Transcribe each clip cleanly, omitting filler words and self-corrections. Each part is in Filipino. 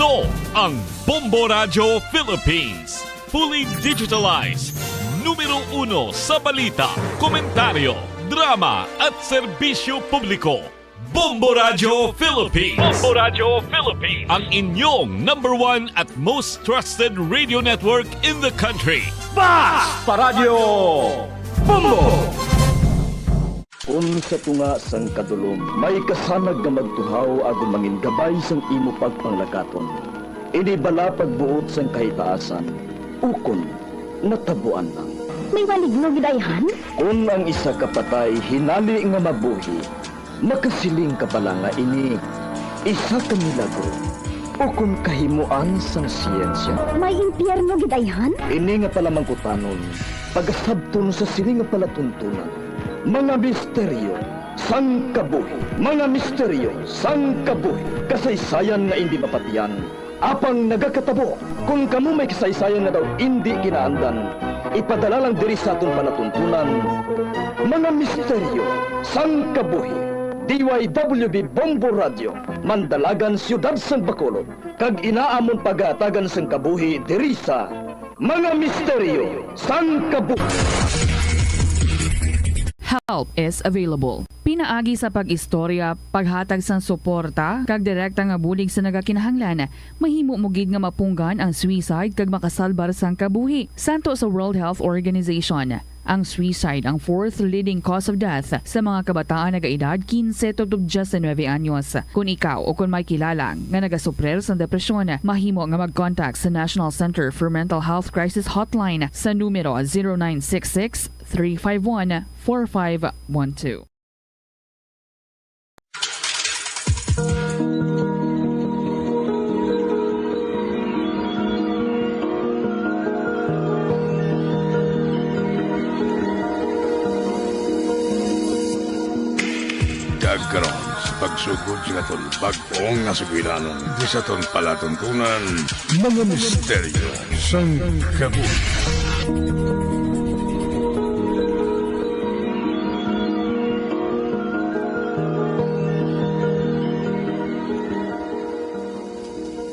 Ito ang Bombo Radio Philippines. Fully digitalized. Numero 1 sa balita, komentaryo, drama at serbisyo publiko. Bombo Radio Philippines. Bombo Radio Philippines. Ang inyong #1 at most trusted radio network in the country. Basta Radio Bombo! Kung sa tunga sang kadulom, may kasanag nga magtuhaw agon mangin gabay sang imo pagpanglakaton. Ini bala pagbuot sang kahitaasan, ukon natabuan lang. May maligno gidayhan? Kung ang isa ka patay hinali nga mabuhi, makasiling ka pala nga ini isa ka milagro o kung kahimuan sang siyensya. May impyerno gidayhan? Ini nga pala mangkutanon, pagasabton sa sili nga pala tuntunan. Mga misteryo, sang kabuhi. Mga misteryo, sang kabuhi. Kasaysayan nga hindi mapatiyan. Apang nagakatabo, kung kamo may kasaysayan nga daw hindi kinaandan, ipadala lang diri sa aton palatuntunan. Mga misteryo, sang kabuhi. DYWB Bombo Radio, Mandalagan, Siyudad San Bacolod. Kag inaamon pagatagan sang kabuhi diri sa Mga Misteryo, sang kabuhi. Help is available. Pinaagi sa pag-istorya, paghatag sang suporta, kag direkta nga bulig sa nagakinahanglan, mahimo mo gid nga mapunggan ang suicide kag makasalbar sang kabuhi. Santo sa World Health Organization, ang suicide ang 4th leading cause of death sa mga kabataan na edad 15 to 19 anyos. Kung ikaw o kung may kilala nga nagasuprer sa depresyon, mahimo nga mag-contact sa National Center for Mental Health Crisis Hotline sa numero 0966 351-4512. Dagkaroon sa pagsugod sa aton bag-ong nga sugilanon di sa aton palatuntunan mga misteryo sang kabuhi.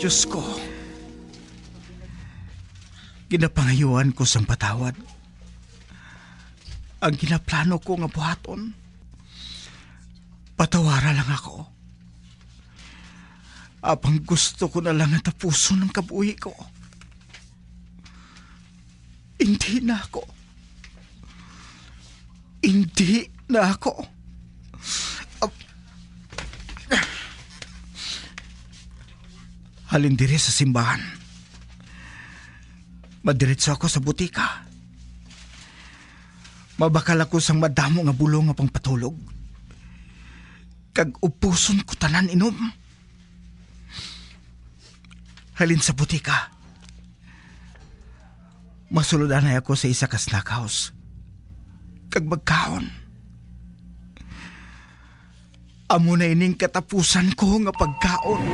Diyos ko, ginapangayuan ko sang patawad. Ang ginaplano ko nga buhaton, patawara lang ako. Apang gusto ko na lang ang tapuson ng kabuhi ko. Hindi na ako. Hindi na ako. Halin diri sa simbahan. Madiretso ako sa butika. Mabakal ako sang madamo nga bulong nga pangpatulog. Kag upuson ko tanan inom. Halin sa butika. Masuludan ako sa isa ka snack house. Kag magkaon. Amo na ining katapusan ko nga pagkaon.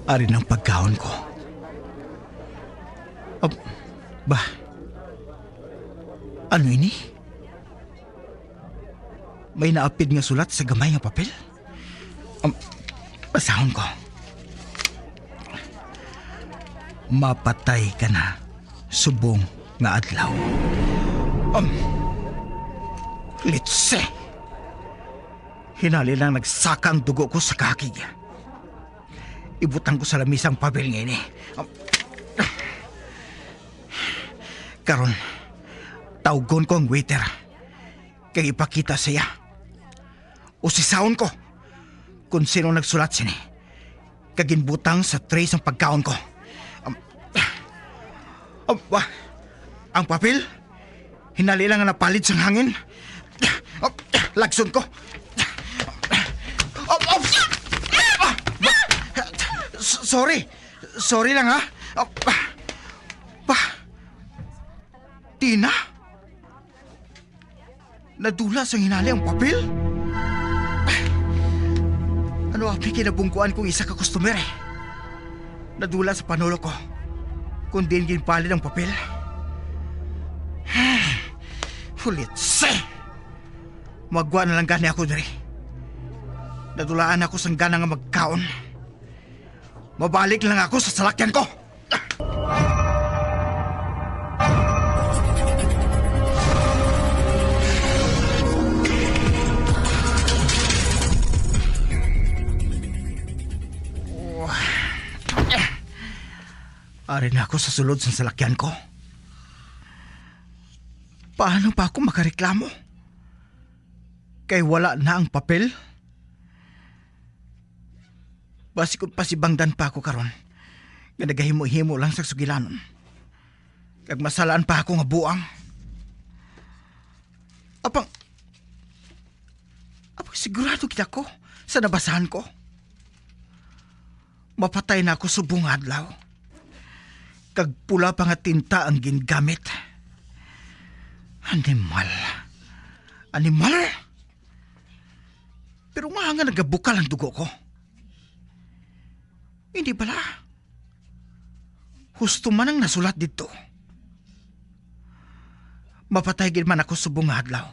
Ari ng pagkaon ko. Ba? Ano ini? May naapid nga sulat sa gamay nga papel? Basahon ko. Mapatay ka na, subong nga adlaw. Litse! Hinali lang nagsaka ang dugo ko sa kakig. Ibutang ko sa lamisang papel ngayon eh. Karon, tawgon ko ang waiter. Kaya ipakita siya. O sisawon ko kung sino nagsulat sini. Kaginbutang sa tray ng pagkaon ko. Ang papel? Hinali lang nga napalit sa hangin. Lagson ko. Sorry lang ha. Tina? Nadulas ang hinali ang papel? Ano api kinabungkuan kong isa ka customer eh? Nadula sa panulo ko. Kundi ginpalid ang papel. Hulit se! Magwa na lang gani ako diri. Nadulaan ako sang gana nga magkaon. Mabalik lang ako sa salakyan ko. Ari na ako sa sulod sa salakyan ko. Paano pa ako makareklamo? Kay wala na ang papel? Basi kung pasibangdan pa ako karon, nga nagahimo-himo lang sa sugilanon. Kag masalaan pa ako nga buang. Apang sigurado kita ko sa nabasahan ko. Mapatay na ako subong adlaw. Kag pula pa nga tinta ang gingamit. Animal. Pero nga nagabukal ang dugo ko. Hindi pala. Husto man ang nasulat dito. Mapatay gid man ako subong adlaw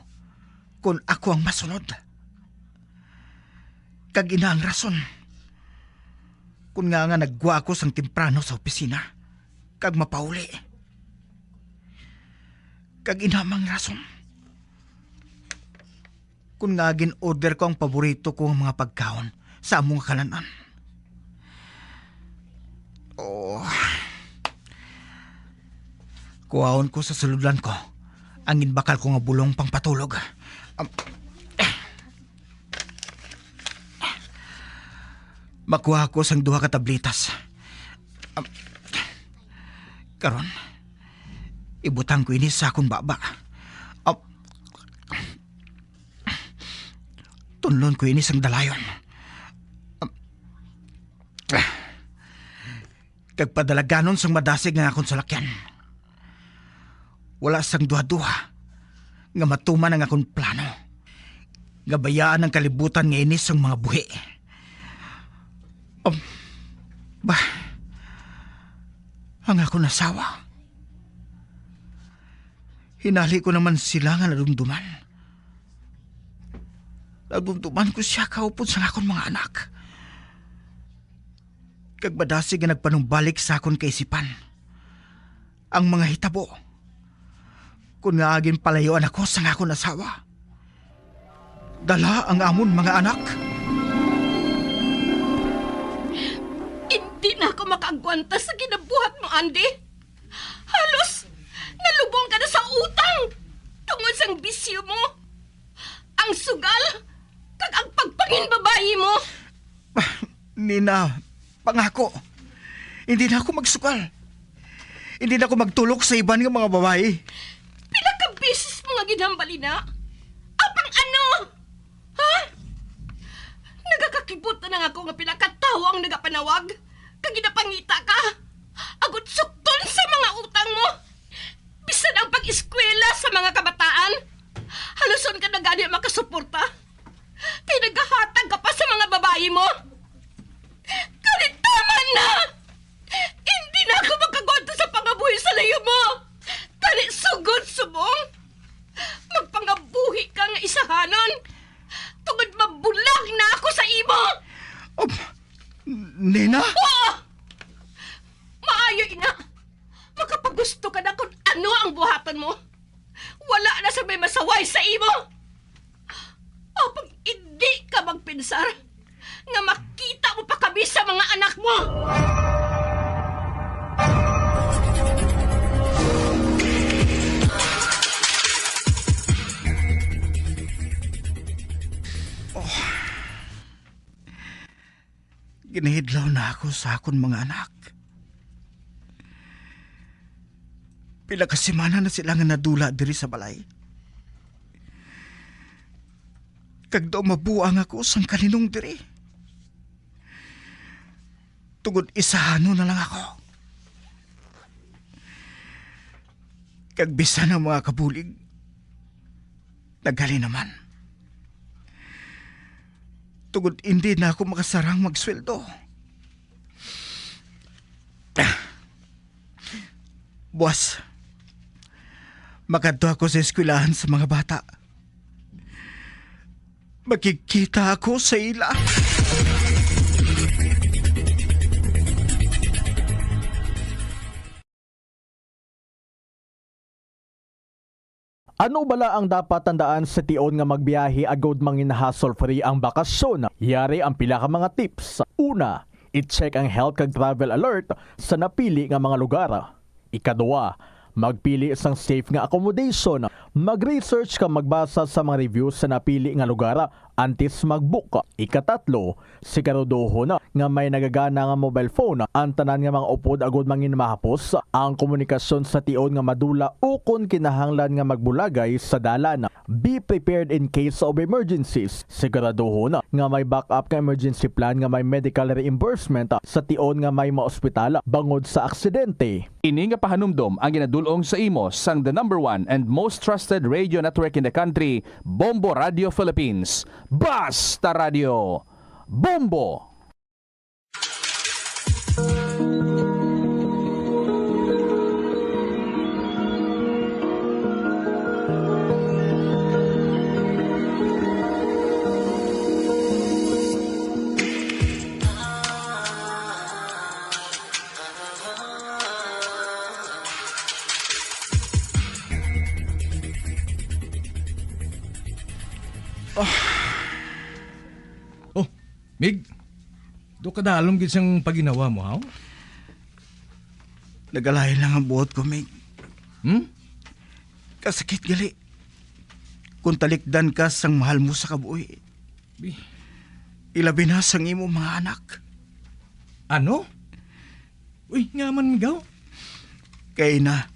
kung ako ang masunod. Kag ina ang rason. Kung nga nagwa ako sang temprano sa opisina, kag mapauli. Kag inamang rason. Kung nga gin-order ko ang paborito kong mga pagkaon sa among kalanan. Oh. Kuhaon ko sa suludan ko ang inbakal ko nga bulong pang patulog. Makuha ko sang duha ka tablitas. Karon, ibutang ko ini sa akong baba. Tunlon ko ini sang dalayon. Kagpadalaganon sang madasig nga akong salakyan. Wala sang duha-duha nga matuman ang akong plano. Nga bayaan ang kalibutan nga inis sang mga buhi. Ang ako nasawa. Hinali ko naman sila nga nadumduman. Nadumduman ko siya kaupod sa akong mga anak. Kagbadasig nga nagpanumbalik sa akong kaisipan. Ang mga hitabo. Kung nga agin palayuan ako sa akong asawa. Dala ang amon mga anak. Hindi na ako makagwanta sa ginabuhat mo, Andy. Halos nalubong ka na sa utang tungod sang bisyo mo. Ang sugal, kag ang pagpangin babae mo. Nina, pangako. Hindi na ako magsukal. Hindi na ako magtulok sa iban ng mga babae. Pila ka beses mo nga ginhambali na? Apang ano? Ha? Nagakakibot na nga ako nga pila ka tawo ang nagapanawag. Kag ginapangita ka. Agot sukton sa mga utang mo. Bisan ang pag-eskwela sa mga kabataan. Haluson ka na gani makasuporta. Kaya naghahatag ka pa sa mga babae mo. Kalit tama na! Hindi na ako makagwanta sa pangabuhi sa layo mo. Kalit sugod subong. Magpangabuhi ka nga isahanon. Tungod mabulag na ako sa imo. Nina? Oo! Maayo, ina. Makapagusto ka na kung ano ang buhatan mo. Wala na sa may masaway sa imo. Apang hindi ka magpinsar nga makita mo pa kami sa mga anak mo. Ginahidlaw na ako sa akong mga anak. Pila ka semana na sila nga nadula diri sa balay. Kag daw mabuang ako sang kaninong diri. Tungod isahano na lang ako. Kag bisan ang mga kabulig, nagali naman. Tungod hindi na ako makasarang magsweldo. Boss, makadto ako sa eskwelahan sa mga bata. Makikita ako sa ila. Ano bala ang dapat tandaan sa tion nga magbiyahe agod mangin hassle-free ang bakasyon? Yari ang pila ka mga tips. Una, i-check ang health kag travel alert sa napili nga mga lugar. Ikaduwa, magpili isang safe nga accommodation. Mag-research ka magbasa sa mga reviews sa napili nga lugar antes mag-book. Ikatatlo, siguraduhon nga may nagagana nga mobile phone. Ang tanan nga mga upod agod mangin mahapos ang komunikasyon sa tion nga madula o kung kinahanglan nga magbulagay sa dalan. Be prepared in case of emergencies. Siguraduhon nga may backup nga emergency plan nga may medical reimbursement sa tion nga may maospital bangod sa aksidente. Ini nga pahanumdom ang ginadulong sa imo sang the #1 and most trusted radio network in the country, Bombo Radio Philippines. Basta Radio Bombo! Mig, do kadalong gid sang paginawa mo, ha? Nagalayan lang ang buot ko, Mig. Hmm? Kasakit gali. Kung talikdan ka sang mahal mo sa kabuhi. Bi- Ilabi na sang imo mga anak. Ano? Uy, nga man gaw. Kay na,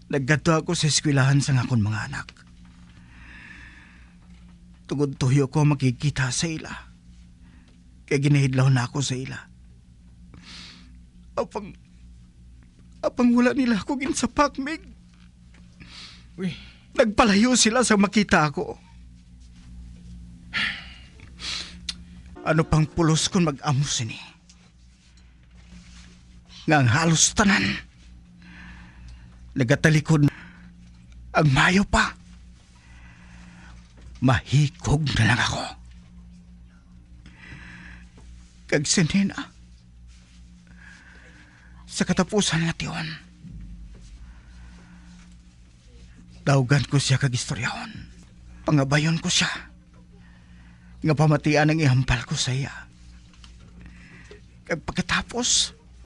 naggadto ako sa eskwelahan sa akong mga anak. Tugod tuyo ko makikita sa ila. Kaya ginahidlaw na ako sa ila. Apang wala nila ako ginsapak, Mig. Uy, Nagpalayo sila sa makita ako. Ano pang pulos kung mag-amos ini? Ngang halos tanan. Nagatalikod ang mayo pa. Mahikog na lang ako. Kag sinina. Sa katapusan nga tiyon. Tawgan ko siya kag istoryahon. Pangabayon ko siya. Nga pamatian ang ihampal ko sa iya. Kag pagkatapos,